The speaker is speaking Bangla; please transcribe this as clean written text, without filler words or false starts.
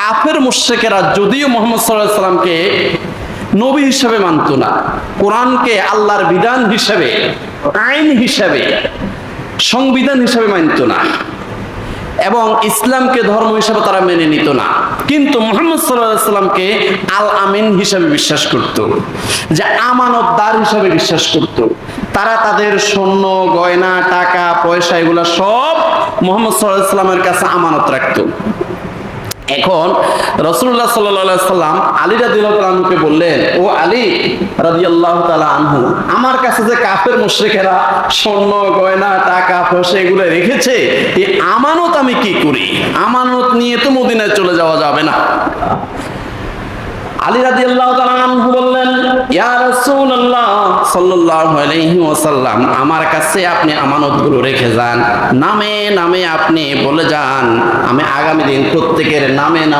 কাফের মুশরিকেরা যদিও মুহাম্মদ সাল্লাল্লাহু আলাইহি সাল্লামকে নবী হিসেবে মানত না, কোরআনকে আল্লাহর বিধান হিসেবে, আইন হিসেবে, সংবিধান হিসেবে মানত না এবং ইসলামকে ধর্ম হিসেবে তারা মেনে নিত না, কিন্তু মুহাম্মদ সাল্লাল্লাহু আলাইহি সাল্লামকে আল আমিন হিসেবে বিশ্বাস করত, যে আমানতদার হিসেবে বিশ্বাস করত। তারা তাদের স্বর্ণ গয়না টাকা পয়সা এগুলা সব মুহাম্মদ সাল্লাল্লাহু আলাইহি সাল্লামের কাছে আমানত রাখতো। এখন রাসূলুল্লাহ সাল্লাল্লাহু আলাইহি সাল্লাম আলী রাদিয়াল্লাহু তাআলা আনহুকে বললেন, ও আলী রাদিয়াল্লাহু তাআলা আনহু, আমার কাছে যে কাফের মুশরিকেরা স্বর্ণ গয়না টাকা পয়সা এগুলো রেখেছে, এই আমানত আমি কি করি? আমানত নিয়ে তো মদিনায় চলে যাওয়া যাবে না। আলী রাদিয়াল্লাহু তাআলা আনহু বললেন, ইয়া রাসূলুল্লাহ সাল্লাল্লাহু আলাইহি ওয়াসাল্লাম, আমার কাছে আপনি আমানতগুলো রেখে যান, নামে নামে আপনি বলে যান, আমি আগামী দিন প্রত্যেকের নামে